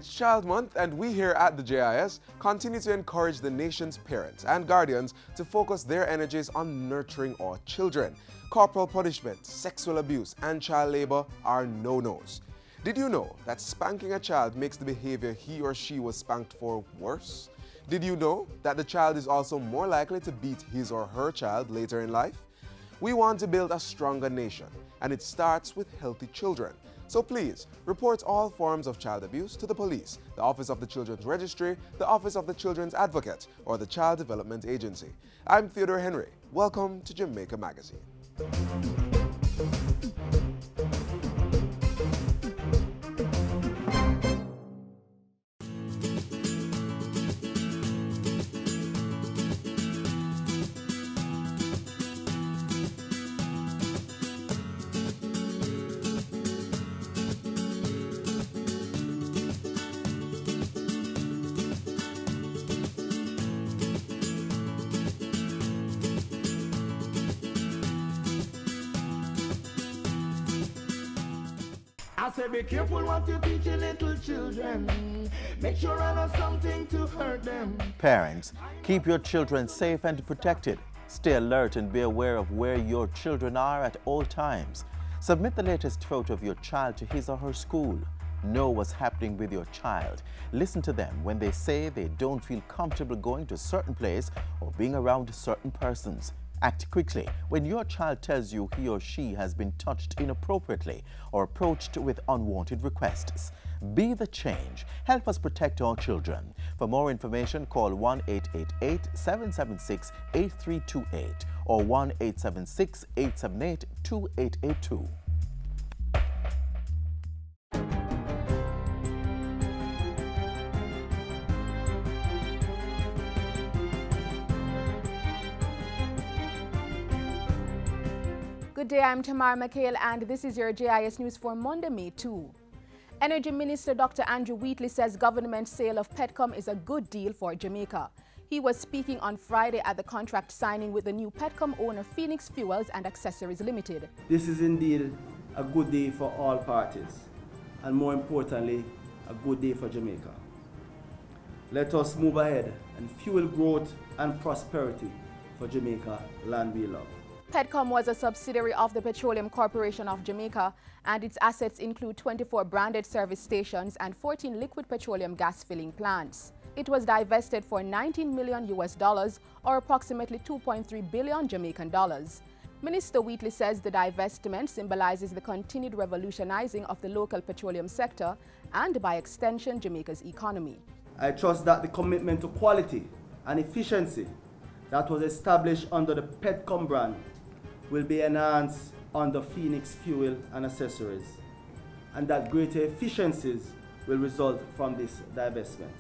It's Child Month, and we here at the JIS continue to encourage the nation's parents and guardians to focus their energies on nurturing our children. Corporal punishment, sexual abuse, and child labor are no-nos. Did you know that spanking a child makes the behavior he or she was spanked for worse? Did you know that the child is also more likely to beat his or her child later in life? We want to build a stronger nation, and it starts with healthy children. So please, report all forms of child abuse to the police, the Office of the Children's Registry, the Office of the Children's Advocate, or the Child Development Agency. I'm Theodore Henry. Welcome to Jamaica Magazine. I said be careful what you teach your little children. Make sure I know something to hurt them. Parents, keep your children safe and protected. Stay alert and be aware of where your children are at all times. Submit the latest photo of your child to his or her school. Know what's happening with your child. Listen to them when they say they don't feel comfortable going to a certain place or being around certain persons. Act quickly when your child tells you he or she has been touched inappropriately or approached with unwanted requests. Be the change. Help us protect our children. For more information, call 1-888-776-8328 or 1-876-878-2882. Good day, I'm Tamara McHale, and this is your JIS News for Monday, May 2. Energy Minister Dr. Andrew Wheatley says government sale of Petcom is a good deal for Jamaica. He was speaking on Friday at the contract signing with the new Petcom owner Phoenix Fuels and Accessories Limited. This is indeed a good day for all parties, and more importantly, a good day for Jamaica. Let us move ahead and fuel growth and prosperity for Jamaica, land we love. Petcom was a subsidiary of the Petroleum Corporation of Jamaica, and its assets include 24 branded service stations and 14 liquid petroleum gas filling plants. It was divested for $19 million or approximately 2.3 billion Jamaican dollars. Minister Wheatley says the divestment symbolizes the continued revolutionizing of the local petroleum sector and, by extension, Jamaica's economy. I trust that the commitment to quality and efficiency that was established under the Petcom brand will be enhanced under Phoenix Fuel and Accessories, and that greater efficiencies will result from this divestment.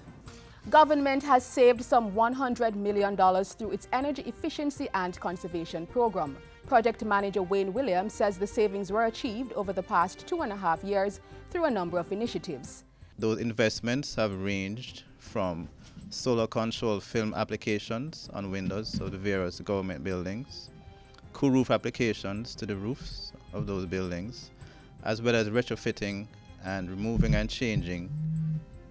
Government has saved some $100 million through its energy efficiency and conservation program. Project manager Wayne Williams says the savings were achieved over the past 2.5 years through a number of initiatives. Those investments have ranged from solar control film applications on windows, so the various government buildings, cool roof applications to the roofs of those buildings, as well as retrofitting and removing and changing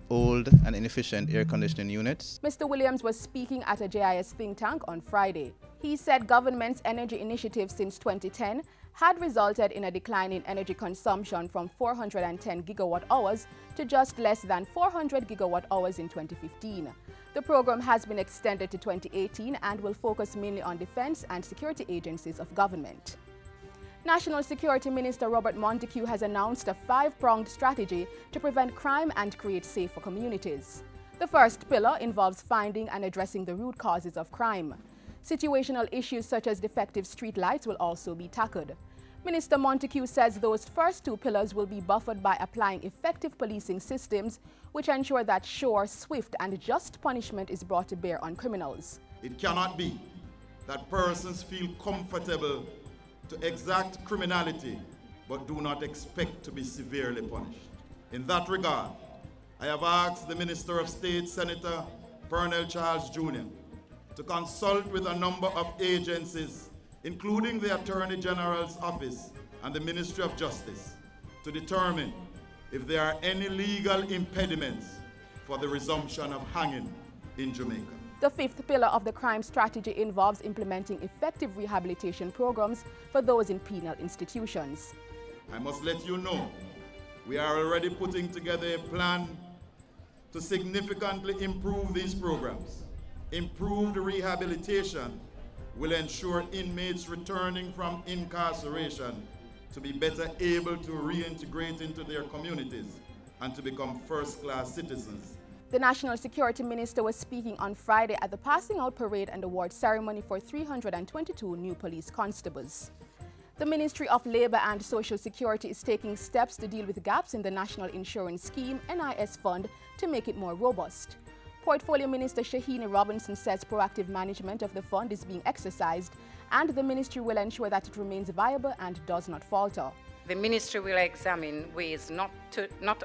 old and inefficient air conditioning units. Mr. Williams was speaking at a JIS think tank on Friday. He said government's energy initiatives since 2010 had resulted in a decline in energy consumption from 410 gigawatt hours to just less than 400 gigawatt hours in 2015. The program has been extended to 2018 and will focus mainly on defense and security agencies of government. National Security Minister Robert Montego has announced a 5-pronged strategy to prevent crime and create safer communities. The first pillar involves finding and addressing the root causes of crime. Situational issues such as defective street lights will also be tackled. Minister Montego says those first 2 pillars will be buffered by applying effective policing systems which ensure that sure, swift and just punishment is brought to bear on criminals. It cannot be that persons feel comfortable to exact criminality but do not expect to be severely punished. In that regard, I have asked the Minister of State, Senator Pernell Charles Jr., to consult with a number of agencies, including the Attorney General's Office and the Ministry of Justice, to determine if there are any legal impediments for the resumption of hanging in Jamaica. The fifth pillar of the crime strategy involves implementing effective rehabilitation programs for those in penal institutions. I must let you know, we are already putting together a plan to significantly improve these programs. Improved rehabilitation will ensure inmates returning from incarceration to be better able to reintegrate into their communities and to become first-class citizens. The National Security Minister was speaking on Friday at the passing out parade and award ceremony for 322 new police constables. The Ministry of Labour and Social Security is taking steps to deal with gaps in the National Insurance Scheme (NIS) fund to make it more robust. Portfolio Minister Shahini Robinson says proactive management of the fund is being exercised and the ministry will ensure that it remains viable and does not falter. The ministry will examine ways not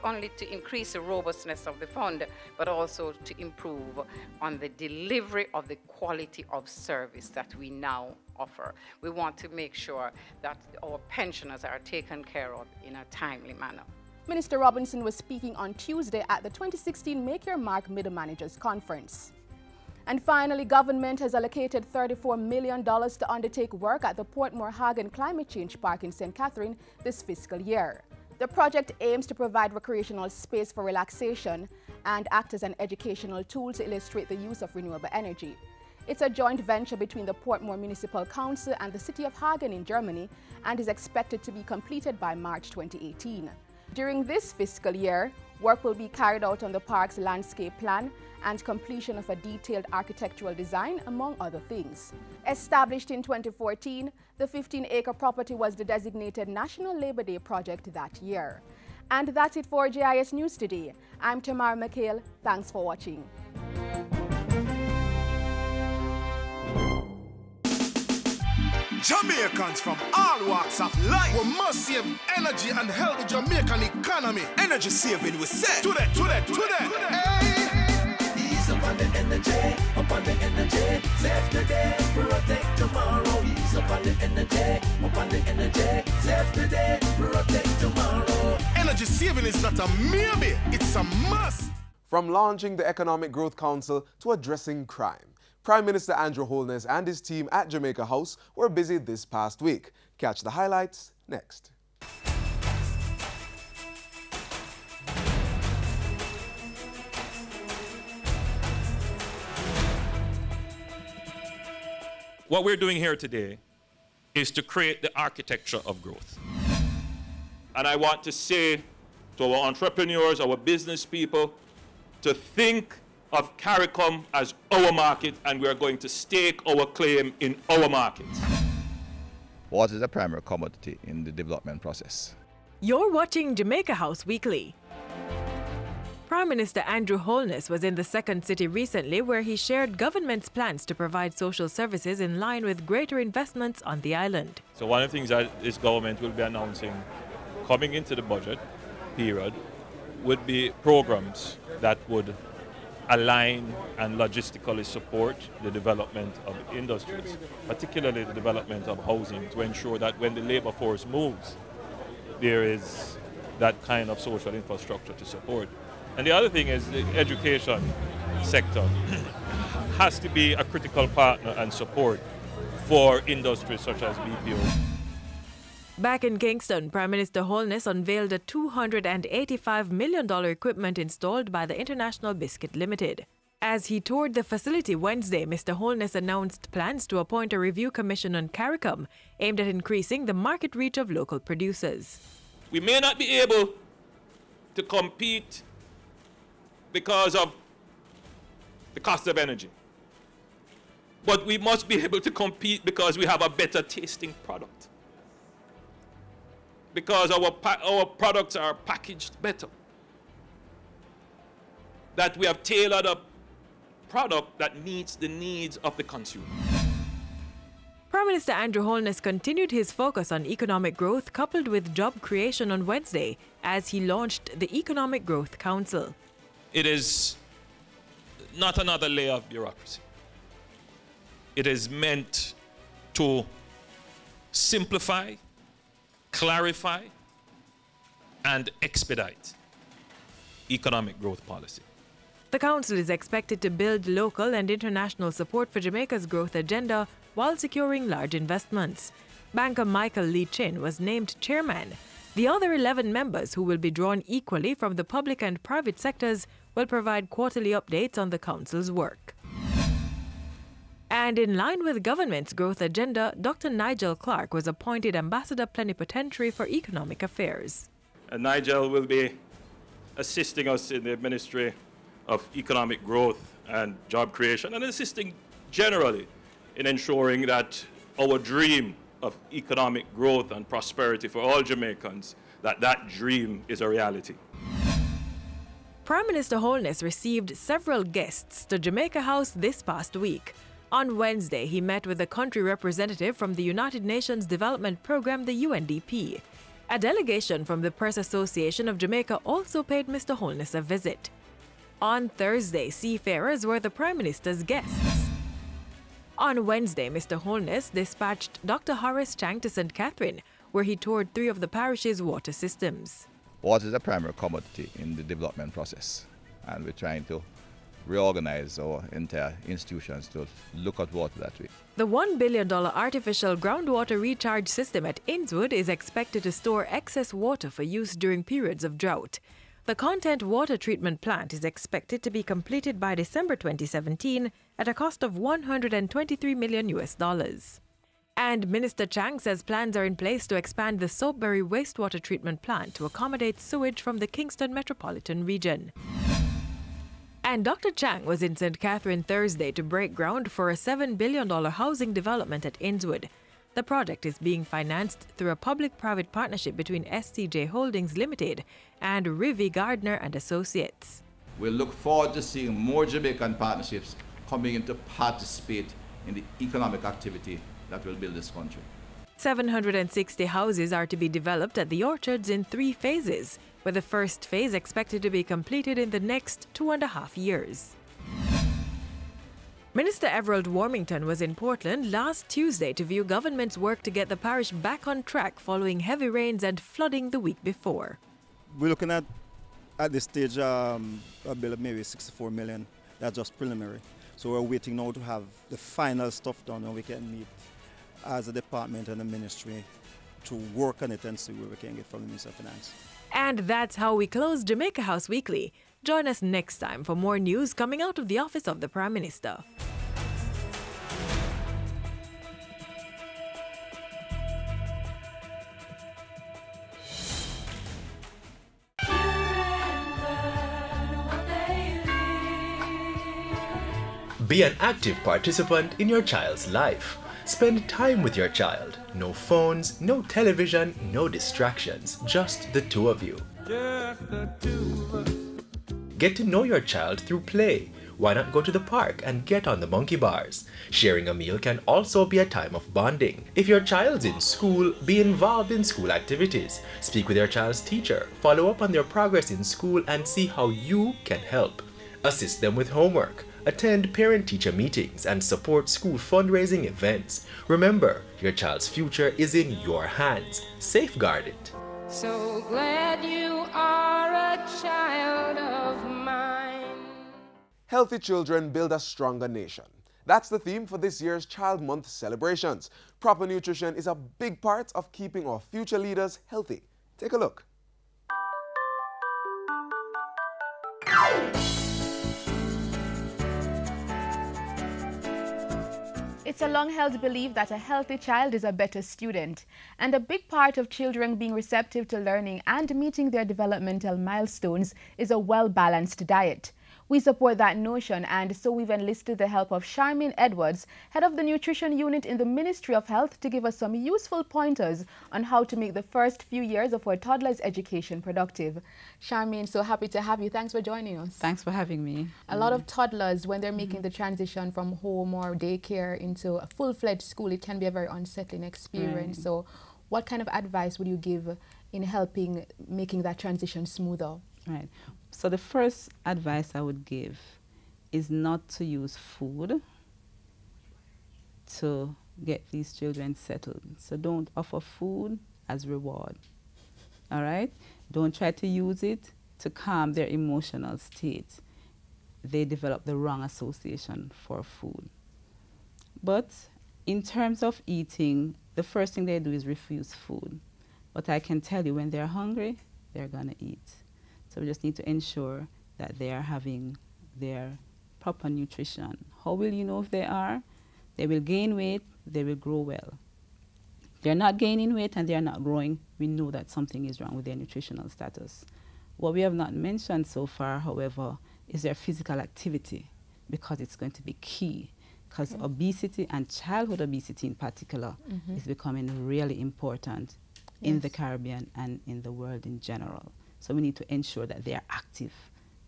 only to increase the robustness of the fund, but also to improve on the delivery of the quality of service that we now offer. We want to make sure that our pensioners are taken care of in a timely manner. Minister Robinson was speaking on Tuesday at the 2016 Make Your Mark Middle Managers Conference. And finally, government has allocated $34 million to undertake work at the Portmore Hagen Climate Change Park in St. Catherine this fiscal year. The project aims to provide recreational space for relaxation and act as an educational tool to illustrate the use of renewable energy. It's a joint venture between the Portmore Municipal Council and the city of Hagen in Germany and is expected to be completed by March 2018. During this fiscal year, work will be carried out on the park's landscape plan and completion of a detailed architectural design, among other things. Established in 2014, the 15-acre property was the designated National Labor Day project that year. And that's it for JIS News Today. I'm Tamara McHale. Thanks for watching. Jamaicans from all walks of life. We must save energy and help the Jamaican economy. Energy saving, we say. Today. Hey. Ease up on the energy, up on the energy. Save today, protect tomorrow. Ease up on the energy, up on the energy. Save today, protect tomorrow. Energy saving is not a maybe, it's a must. From launching the Economic Growth Council to addressing crime, Prime Minister Andrew Holness and his team at Jamaica House were busy this past week. Catch the highlights next. What we're doing here today is to create the architecture of growth. And I want to say to our entrepreneurs, our business people, to think of CARICOM as our market, and we are going to stake our claim in our market. Water is a primary commodity in the development process. You're watching Jamaica House Weekly. Prime Minister Andrew Holness was in the second city recently where he shared government's plans to provide social services in line with greater investments on the island. So one of the things that this government will be announcing coming into the budget period would be programs that would align and logistically support the development of industries, particularly the development of housing, to ensure that when the labor force moves, there is that kind of social infrastructure to support. And the other thing is the education sector has to be a critical partner and support for industries such as BPO. Back in Kingston, Prime Minister Holness unveiled a $285 million equipment installed by the International Biscuit Limited. As he toured the facility Wednesday, Mr. Holness announced plans to appoint a review commission on CARICOM aimed at increasing the market reach of local producers. We may not be able to compete because of the cost of energy, but we must be able to compete because we have a better tasting product. Because our products are packaged better. That we have tailored a product that meets the needs of the consumer. Prime Minister Andrew Holness continued his focus on economic growth coupled with job creation on Wednesday as he launched the Economic Growth Council. It is not another layer of bureaucracy. It is meant to simplify, clarify, and expedite economic growth policy. The council is expected to build local and international support for Jamaica's growth agenda while securing large investments. Banker Michael Lee Chin was named chairman. The other 11 members, who will be drawn equally from the public and private sectors, will provide quarterly updates on the council's work. And in line with government's growth agenda, Dr. Nigel Clark was appointed Ambassador Plenipotentiary for Economic Affairs. And Nigel will be assisting us in the Ministry of Economic Growth and Job Creation, and assisting generally in ensuring that our dream of economic growth and prosperity for all Jamaicans, that dream is a reality. Prime Minister Holness received several guests to Jamaica House this past week. On Wednesday, he met with a country representative from the United Nations Development Programme, the UNDP. A delegation from the Press Association of Jamaica also paid Mr. Holness a visit. On Thursday, seafarers were the Prime Minister's guests. On Wednesday, Mr. Holness dispatched Dr. Horace Chang to St. Catherine, where he toured 3 of the parish's water systems. Water is a primary commodity in the development process, and we're trying to reorganize our entire institutions to look at water that way. The $1 billion artificial groundwater recharge system at Caenwood is expected to store excess water for use during periods of drought. The Content Water Treatment Plant is expected to be completed by December 2017 at a cost of $123 million. And Minister Chang says plans are in place to expand the Soapberry Wastewater Treatment Plant to accommodate sewage from the Kingston metropolitan region. And Dr. Chang was in St. Catherine Thursday to break ground for a $7 billion housing development at Caenwood. The project is being financed through a public-private partnership between SCJ Holdings Limited and Rivi Gardner and Associates. We look forward to seeing more Jamaican partnerships coming in to participate in the economic activity that will build this country. 760 houses are to be developed at the orchards in 3 phases, with the first phase expected to be completed in the next 2.5 years. Minister Everald Warmington was in Portland last Tuesday to view government's work to get the parish back on track following heavy rains and flooding the week before. We're looking at this stage a bill of maybe 64 million. That's just preliminary. So we're waiting now to have the final stuff done, and we can meet as a department and a ministry to work on it and see where we can get from the Minister of Finance. And that's how we close Jamaica House Weekly. Join us next time for more news coming out of the office of the Prime Minister. Be an active participant in your child's life. Spend time with your child. No phones, no television, no distractions. Just the 2 of you. Just the 2 of us. Get to know your child through play. Why not go to the park and get on the monkey bars? Sharing a meal can also be a time of bonding. If your child's in school, be involved in school activities. Speak with your child's teacher. Follow up on their progress in school and see how you can help. Assist them with homework. Attend parent-teacher meetings and support school fundraising events. Remember, your child's future is in your hands. Safeguard it. So glad you are a child of mine. Healthy children build a stronger nation. That's the theme for this year's Child Month celebrations. Proper nutrition is a big part of keeping our future leaders healthy. Take a look. It's a long-held belief that a healthy child is a better student, and a big part of children being receptive to learning and meeting their developmental milestones is a well-balanced diet. We support that notion, and so we've enlisted the help of Charmaine Edwards, head of the nutrition unit in the Ministry of Health, to give us some useful pointers on how to make the first few years of our toddlers' education productive. Charmaine, so happy to have you. Thanks for joining us. Thanks for having me. A lot of toddlers, when they're making the transition from home or daycare into a full-fledged school, it can be a very unsettling experience. Right. So what kind of advice would you give in helping making that transition smoother? Right. So the first advice I would give is not to use food to get these children settled. So don't offer food as reward. All right? Don't try to use it to calm their emotional state. they develop the wrong association for food. But in terms of eating, the first thing they do is refuse food. But I can tell you, when they're hungry, they're gonna eat. So we just need to ensure that they are having their proper nutrition. How will you know if they are? They will gain weight, they will grow well. If they're not gaining weight and they're not growing, we know that something is wrong with their nutritional status. What we have not mentioned so far, however, is their physical activity, because it's going to be key. Because obesity, and childhood obesity in particular, is becoming really important in the Caribbean and in the world in general. So we need to ensure that they are active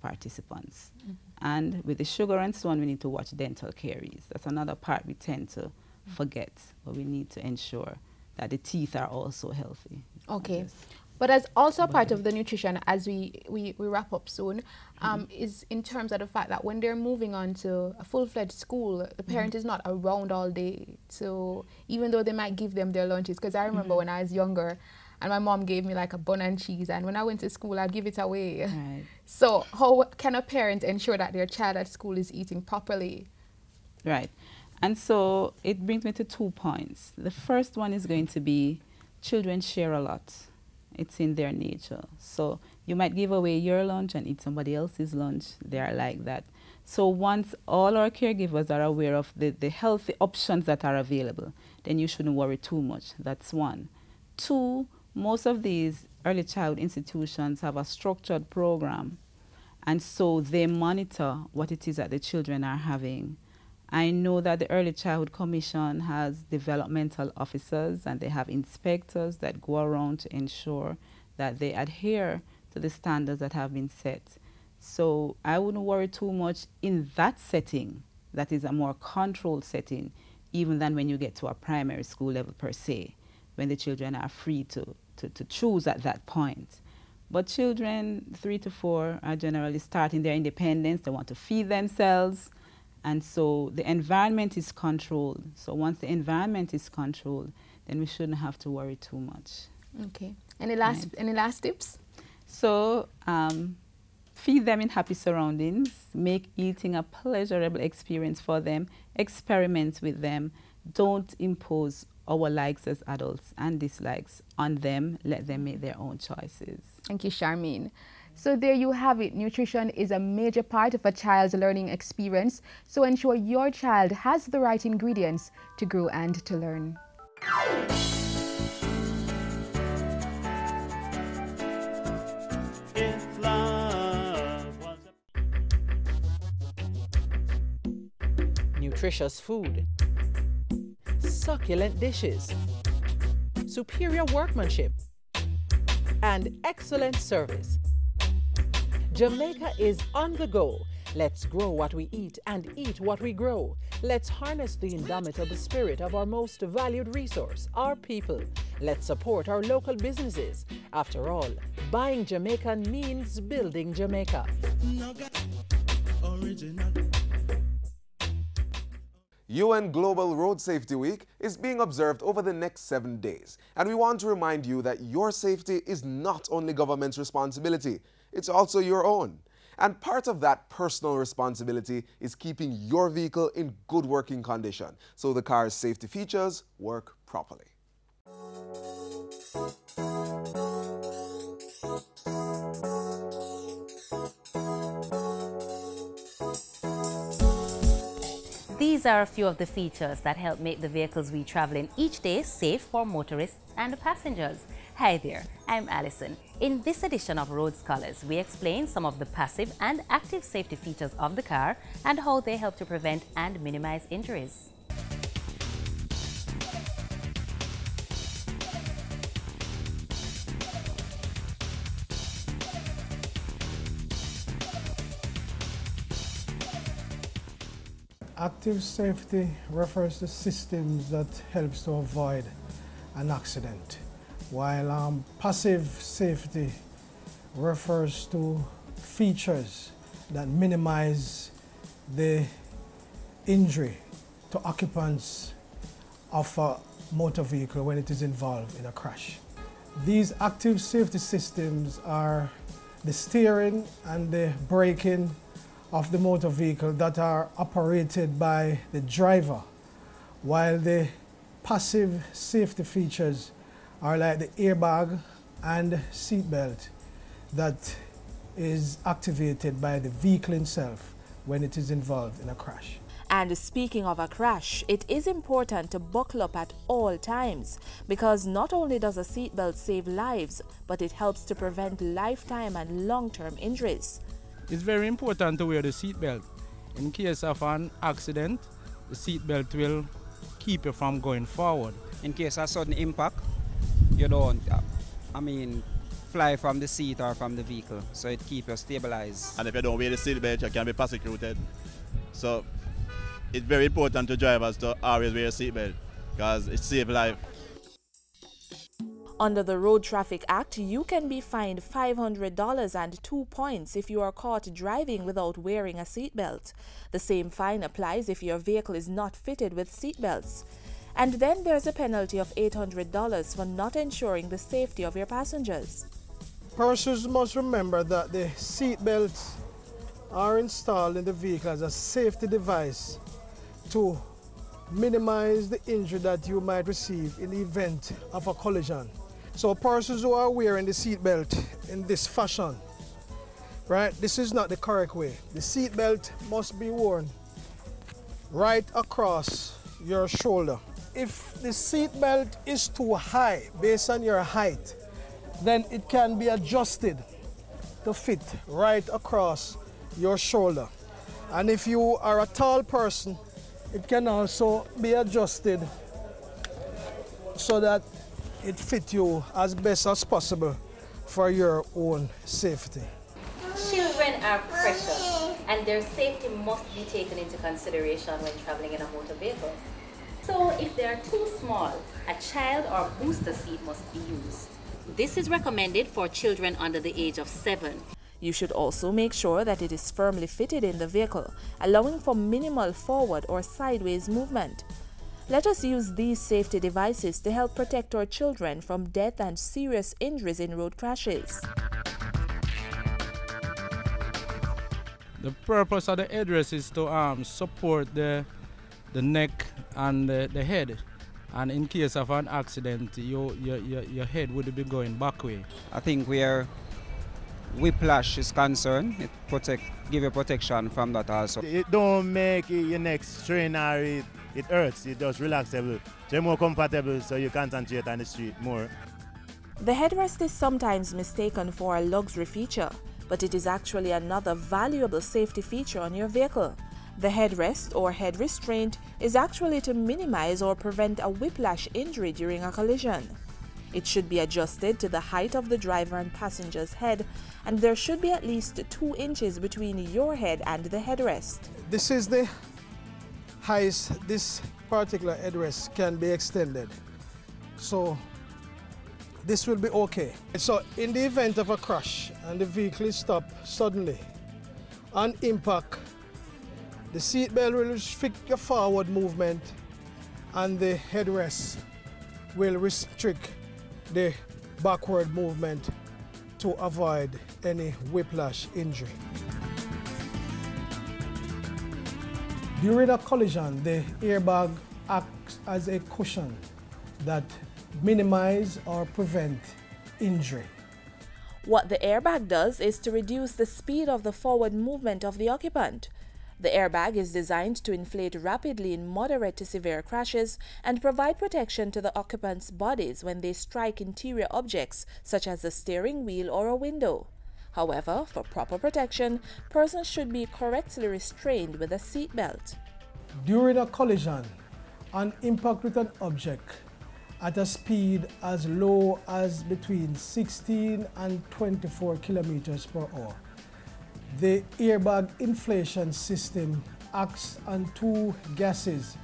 participants. And with the sugar and so on, we need to watch dental caries. That's another part we tend to forget, but we need to ensure that the teeth are also healthy. Okay. But as also a part of the nutrition, as we wrap up soon, is in terms of the fact that when they're moving on to a full-fledged school, the parent is not around all day. So even though they might give them their lunches, because I remember when I was younger, and my mom gave me like a bun and cheese, and when I went to school, I'd give it away. Right. So how can a parent ensure that their child at school is eating properly? Right. And so it brings me to 2 points. The first one is going to be children share a lot. It's in their nature. So you might give away your lunch and eat somebody else's lunch. They are like that. So once all our caregivers are aware of the healthy options that are available, then you shouldn't worry too much. That's one. 2, most of these early child institutions have a structured program, and so they monitor what it is that the children are having. I know that the Early Childhood Commission has developmental officers, and they have inspectors that go around to ensure that they adhere to the standards that have been set. So I wouldn't worry too much in that setting. That is a more controlled setting, even than when you get to a primary school level per se, when the children are free to choose at that point. But children 3 to 4 are generally starting their independence. They want to feed themselves. And so the environment is controlled. So once the environment is controlled, then we shouldn't have to worry too much. Okay. Any last tips? So feed them in happy surroundings. Make eating a pleasurable experience for them. Experiment with them. Don't impose our likes as adults and dislikes on them. Let them make their own choices. Thank you, Charmaine. So there you have it. Nutrition is a major part of a child's learning experience. So ensure your child has the right ingredients to grow and to learn. Nutritious food, succulent dishes, superior workmanship, and excellent service. Jamaica is on the go. Let's grow what we eat and eat what we grow. Let's harness the indomitable spirit of our most valued resource, our people. Let's support our local businesses. After all, buying Jamaican means building Jamaica. UN Global Road Safety Week is being observed over the next 7 days. And we want to remind you that your safety is not only government's responsibility, it's also your own. And part of that personal responsibility is keeping your vehicle in good working condition so the car's safety features work properly. These are a few of the features that help make the vehicles we travel in each day safe for motorists and passengers. Hi there, I'm Alison. In this edition of Road Scholars, we explain some of the passive and active safety features of the car and how they help to prevent and minimize injuries. Active safety refers to systems that helps to avoid an accident, while passive safety refers to features that minimize the injury to occupants of a motor vehicle when it is involved in a crash. These active safety systems are the steering and the braking of the motor vehicle that are operated by the driver, while the passive safety features are like the airbag and seatbelt that is activated by the vehicle itself when it is involved in a crash. And speaking of a crash, it is important to buckle up at all times, because not only does a seatbelt save lives, but it helps to prevent lifetime and long-term injuries. It's very important to wear the seatbelt. In case of an accident, the seatbelt will keep you from going forward. In case of sudden impact, you don't, fly from the seat or from the vehicle, so it keeps you stabilized. And if you don't wear the seatbelt, you can be persecuted. So it's very important to drivers to always wear a seatbelt because it saves life. Under the Road Traffic Act, you can be fined $500 and 2 points if you are caught driving without wearing a seatbelt. The same fine applies if your vehicle is not fitted with seatbelts. And then there's a penalty of $800 for not ensuring the safety of your passengers. Persons must remember that the seatbelts are installed in the vehicle as a safety device to minimize the injury that you might receive in the event of a collision. So persons who are wearing the seatbelt in this fashion, right, this is not the correct way. The seatbelt must be worn right across your shoulder. If the seatbelt is too high based on your height, then it can be adjusted to fit right across your shoulder. And if you are a tall person, it can also be adjusted so that it fits you as best as possible for your own safety. Children are precious, and their safety must be taken into consideration when traveling in a motor vehicle. So if they are too small, a child or booster seat must be used. This is recommended for children under the age of 7. You should also make sure that it is firmly fitted in the vehicle, allowing for minimal forward or sideways movement. Let us use these safety devices to help protect our children from death and serious injuries in road crashes. The purpose of the headrest is to support the neck and the head. And in case of an accident, your head would be going back way. I think where whiplash is concerned, it give you protection from that also. It don't make your neck strain or it hurts, it just relaxable. So you're more comfortable, so you concentrate on the street more. The headrest is sometimes mistaken for a luxury feature, but it is actually another valuable safety feature on your vehicle. The headrest or head restraint is actually to minimize or prevent a whiplash injury during a collision. It should be adjusted to the height of the driver and passenger's head, and there should be at least 2 inches between your head and the headrest. This is the highest this particular headrest can be extended. So this will be okay. So in the event of a crash and the vehicle is stopped suddenly, on impact, the seatbelt will restrict your forward movement and the headrest will restrict the backward movement to avoid any whiplash injury. During a collision, the airbag acts as a cushion that minimizes or prevents injury. What the airbag does is to reduce the speed of the forward movement of the occupant. The airbag is designed to inflate rapidly in moderate to severe crashes and provide protection to the occupants' bodies when they strike interior objects such as the steering wheel or a window. However, for proper protection, persons should be correctly restrained with a seat belt. During a collision, on impact with an object at a speed as low as between 16 and 24 kilometers per hour, the airbag inflation system acts on 2 gases,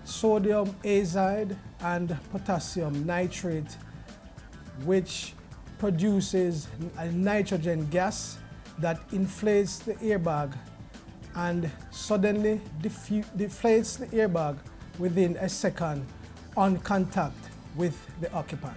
sodium azide and potassium nitrate, which produces a nitrogen gas that inflates the airbag and suddenly deflates the airbag within a second on contact with the occupant.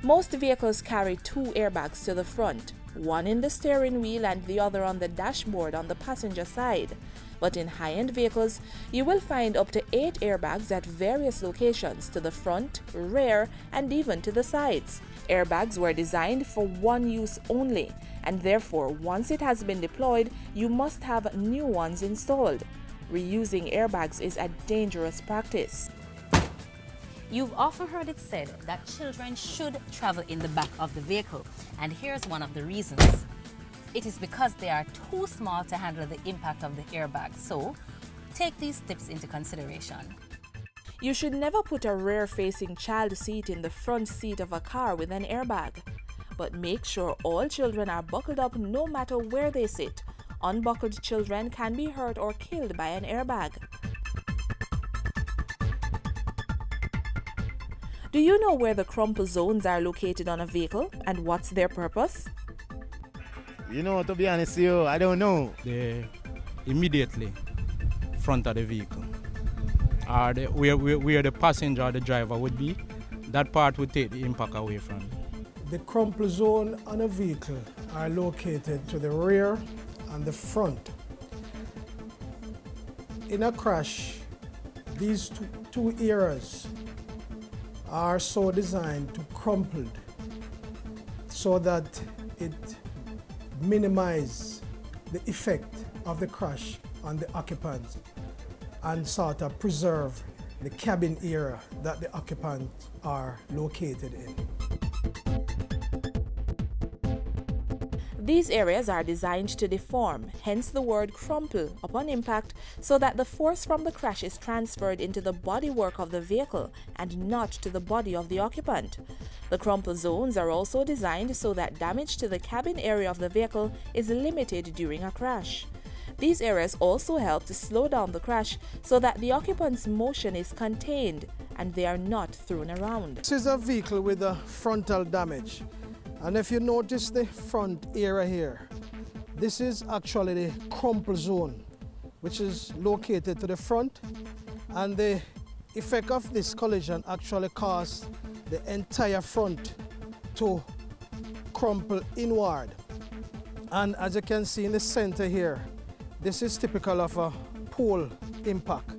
Most vehicles carry 2 airbags to the front. one in the steering wheel and the other on the dashboard on the passenger side. But in high-end vehicles, you will find up to 8 airbags at various locations to the front, rear, and even to the sides. Airbags were designed for one use only, and therefore once it has been deployed, you must have new ones installed. Reusing airbags is a dangerous practice. You've often heard it said that children should travel in the back of the vehicle, and here's one of the reasons. It is because they are too small to handle the impact of the airbag, so take these tips into consideration. You should never put a rear-facing child seat in the front seat of a car with an airbag. But make sure all children are buckled up no matter where they sit. Unbuckled children can be hurt or killed by an airbag. Do you know where the crumple zones are located on a vehicle and what's their purpose? You know, to be honest with you, I don't know. They're immediately front of the vehicle. Or where the passenger or the driver would be, that part would take the impact away from it. The crumple zone on a vehicle are located to the rear and the front. In a crash, these two areas are so designed to crumple so that it minimizes the effect of the crash on the occupants and sort of preserve the cabin area that the occupants are located in. These areas are designed to deform, hence the word crumple, upon impact, so that the force from the crash is transferred into the bodywork of the vehicle and not to the body of the occupant. The crumple zones are also designed so that damage to the cabin area of the vehicle is limited during a crash. These areas also help to slow down the crash so that the occupant's motion is contained and they are not thrown around. This is a vehicle with a frontal damage. And if you notice the front area here, this is actually the crumple zone, which is located to the front. And the effect of this collision actually caused the entire front to crumple inward. And as you can see in the center here, this is typical of a pole impact.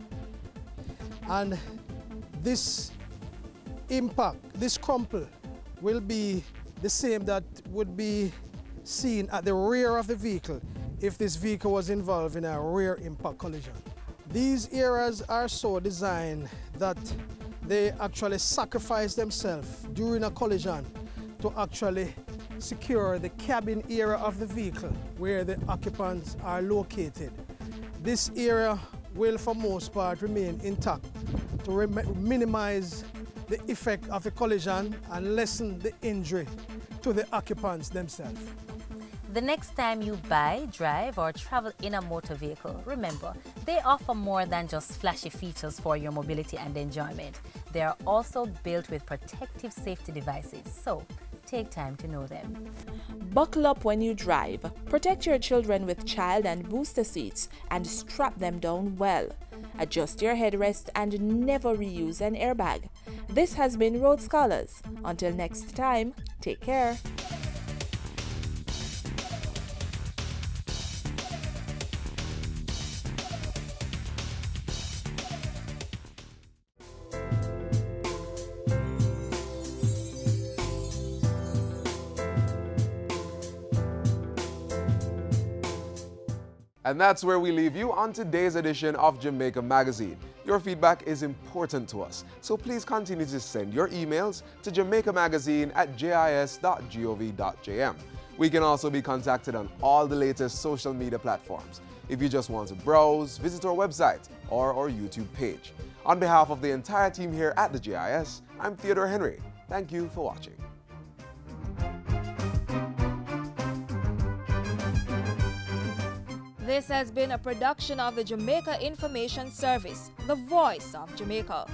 And this impact, this crumple, will be the same that would be seen at the rear of the vehicle if this vehicle was involved in a rear impact collision. These areas are so designed that they actually sacrifice themselves during a collision to actually secure the cabin area of the vehicle where the occupants are located. This area will for most part remain intact to minimize the effect of the collision and lessen the injury to the occupants themselves. The next time you buy, drive, or travel in a motor vehicle, remember, they offer more than just flashy features for your mobility and enjoyment. They are also built with protective safety devices, so take time to know them. Buckle up when you drive. Protect your children with child and booster seats and strap them down well. Adjust your headrest and never reuse an airbag. This has been Road Scholars. Until next time, take care. And that's where we leave you on today's edition of Jamaica Magazine. Your feedback is important to us, so please continue to send your emails to jamaicamagazine@jis.gov.jm. We can also be contacted on all the latest social media platforms. If you just want to browse, visit our website or our YouTube page. On behalf of the entire team here at the JIS, I'm Theodore Henry. Thank you for watching. This has been a production of the Jamaica Information Service, the voice of Jamaica.